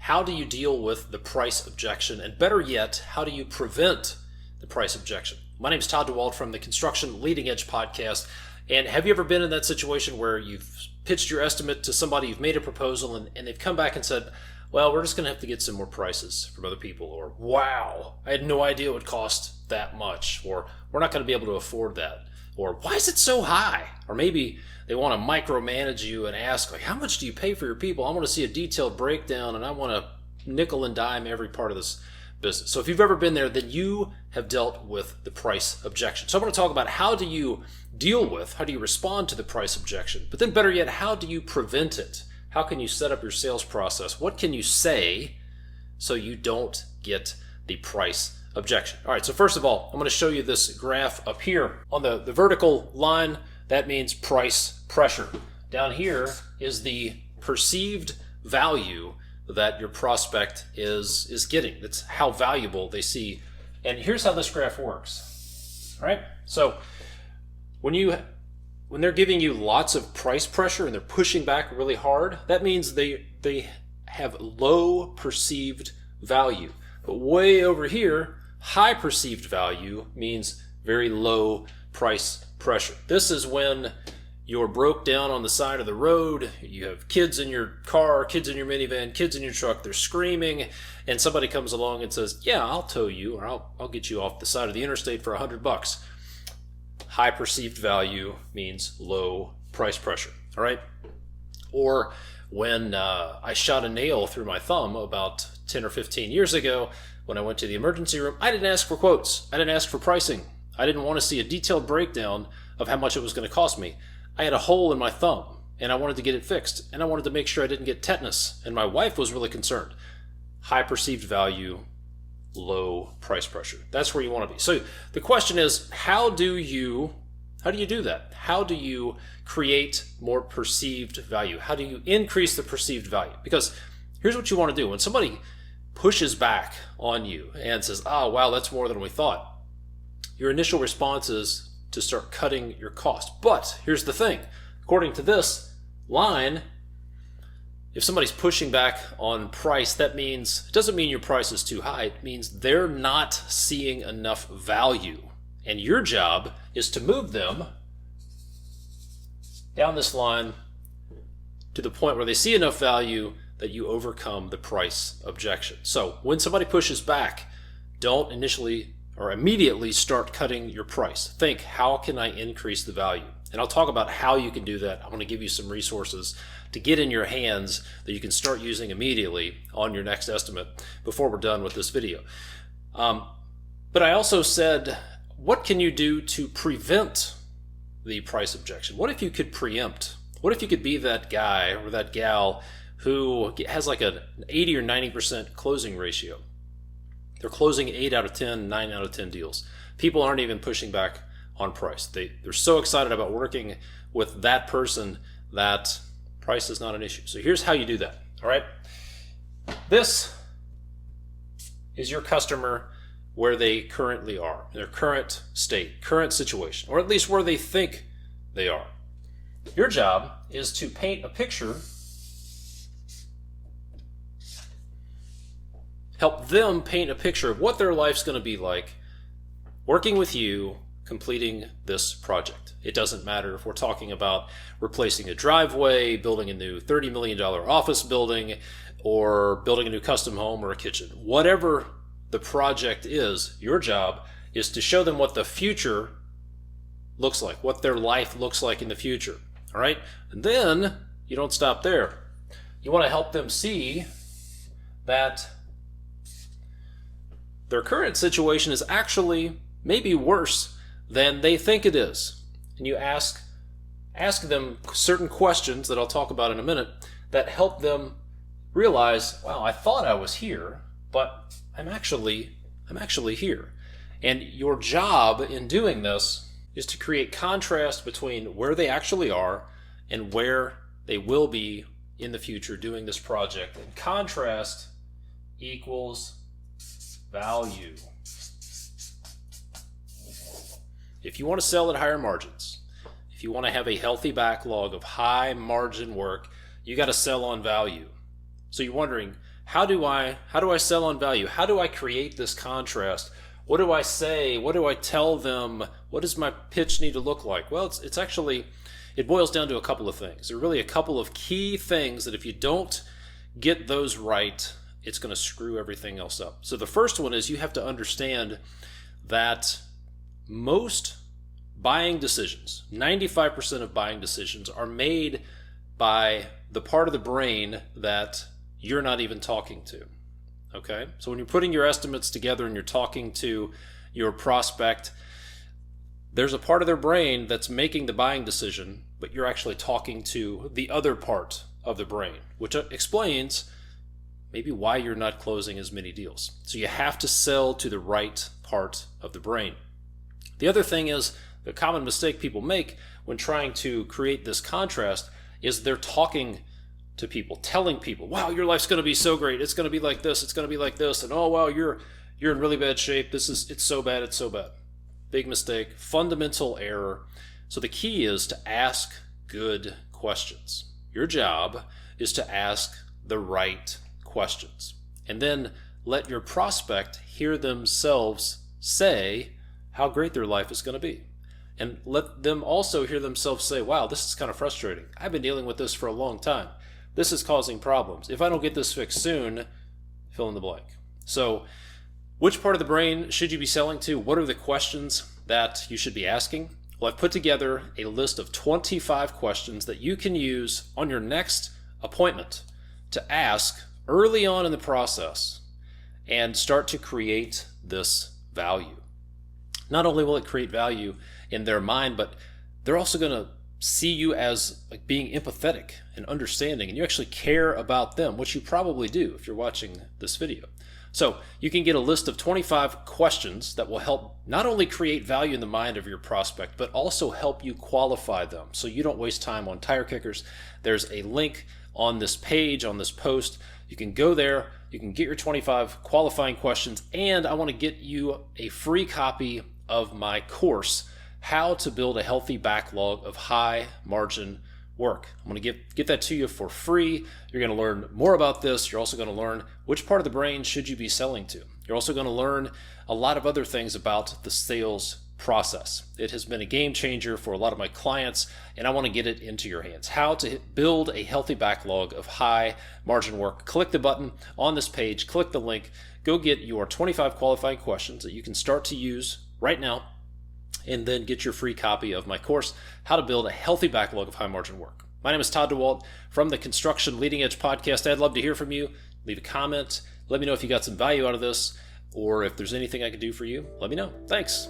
how do you deal with the price objection? And better yet, how do you prevent the price objection? My name is Todd DeWalt from the Construction Leading Edge podcast. And have you ever been in that situation where you've pitched your estimate to somebody, you've made a proposal, and they've come back and said, well, we're just going to have to get some more prices from other people, or wow, I had no idea it would cost that much, or we're not going to be able to afford that, or why is it so high? Or maybe they want to micromanage you and ask, like, how much do you pay for your people? I want to see a detailed breakdown, and I want to nickel and dime every part of this business. So if you've ever been there, then you have dealt with the price objection. So I want to talk about how do you respond to the price objection, but then better yet, how do you prevent it? How can you set up your sales process? What can you say so you don't get the price objection? All right, so first of all, I'm going to show you this graph up here. On the vertical line, that means price pressure. Down here is the perceived value that your prospect is getting. That's how valuable they see. And here's how this graph works. All right, so when they're giving you lots of price pressure and they're pushing back really hard, that means they have low perceived value. But way over here, high perceived value means very low price pressure. This is when you're broke down on the side of the road, you have kids in your car, kids in your minivan, kids in your truck, they're screaming, and somebody comes along and says, yeah, I'll tow you, or I'll get you off the side of the interstate for $100. High perceived value means low price pressure, all right? Or when I shot a nail through my thumb about 10 or 15 years ago, when I went to the emergency room, I didn't ask for quotes. I didn't ask for pricing. I didn't want to see a detailed breakdown of how much it was going to cost me. I had a hole in my thumb, and I wanted to get it fixed, and I wanted to make sure I didn't get tetanus, and my wife was really concerned. High perceived value, low price pressure. That's where you want to be. So the question is, how do you do that? How do you create more perceived value? How do you increase the perceived value? Because here's what you want to do. When somebody pushes back on you and says, oh, wow, that's more than we thought, your initial response is to start cutting your cost. But here's the thing. According to this line, if somebody's pushing back on price, it doesn't mean your price is too high. It means they're not seeing enough value. And your job is to move them down this line to the point where they see enough value that you overcome the price objection. So when somebody pushes back, don't initially or immediately start cutting your price. Think, how can I increase the value? And I'll talk about how you can do that. I'm going to give you some resources to get in your hands that you can start using immediately on your next estimate before we're done with this video. But I also said, what can you do to prevent the price objection? What if you could preempt? What if you could be that guy or that gal who has like an 80 or 90% closing ratio? They're closing 8 out of 10, 9 out of 10 deals. People aren't even pushing back on price. They're so excited about working with that person that price is not an issue. So here's how you do that, all right? This is your customer where they currently are, their current state, current situation, or at least where they think they are. Your job is to paint a picture, help them paint a picture of what their life's going to be like working with you, completing this project. It doesn't matter if we're talking about replacing a driveway, building a new $30 million office building, or building a new custom home or a kitchen. Whatever the project is, your job is to show them what the future looks like, what their life looks like in the future. All right? And then you don't stop there. You want to help them see that their current situation is actually maybe worse than they think it is. And you ask them certain questions that I'll talk about in a minute that help them realize, wow, I thought I was here, but I'm actually here. And your job in doing this is to create contrast between where they actually are and where they will be in the future doing this project. And contrast equals value. If you want to sell at higher margins, if you want to have a healthy backlog of high margin work, you got to sell on value. So you're wondering, How do I sell on value? How do I create this contrast? What do I say? What do I tell them? What does my pitch need to look like? Well, it's actually, it boils down to a couple of things. There are really a couple of key things that if you don't get those right, it's going to screw everything else up. So the first one is you have to understand that most buying decisions, 95% of buying decisions, are made by the part of the brain that you're not even talking to. Okay? So when you're putting your estimates together and you're talking to your prospect, there's a part of their brain that's making the buying decision, but you're actually talking to the other part of the brain, which explains maybe why you're not closing as many deals. So you have to sell to the right part of the brain. The other thing is, the common mistake people make when trying to create this contrast is they're talking to people, telling people, wow, your life's going to be so great. It's going to be like this. It's going to be like this. And oh, wow, you're in really bad shape. It's so bad. It's so bad. Big mistake, fundamental error. So the key is to ask good questions. Your job is to ask the right questions. And then let your prospect hear themselves say how great their life is going to be. And let them also hear themselves say, wow, this is kind of frustrating. I've been dealing with this for a long time. This is causing problems. If I don't get this fixed soon, fill in the blank. So which part of the brain should you be selling to? What are the questions that you should be asking? Well, I've put together a list of 25 questions that you can use on your next appointment to ask early on in the process and start to create this value. Not only will it create value in their mind, but they're also going to see you as like being empathetic and understanding, and you actually care about them, which you probably do if you're watching this video. So you can get a list of 25 questions that will help not only create value in the mind of your prospect, but also help you qualify them so you don't waste time on tire kickers. There's a link on this page, on this post. You can go there, you can get your 25 qualifying questions, and I want to get you a free copy of my course, How to Build a Healthy Backlog of High Margin Work. I'm going to get that to you for free. You're going to learn more about this. You're also going to learn which part of the brain should you be selling to. You're also going to learn a lot of other things about the sales process. It has been a game changer for a lot of my clients, and I want to get it into your hands. How to build a healthy backlog of high margin work. Click the button on this page, click the link, go get your 25 qualifying questions that you can start to use right now, and then get your free copy of my course, How to Build a Healthy Backlog of High Margin Work. My name is Todd DeWalt from the Construction Leading Edge podcast. I'd love to hear from you. Leave a comment. Let me know if you got some value out of this, or if there's anything I can do for you. Let me know. Thanks.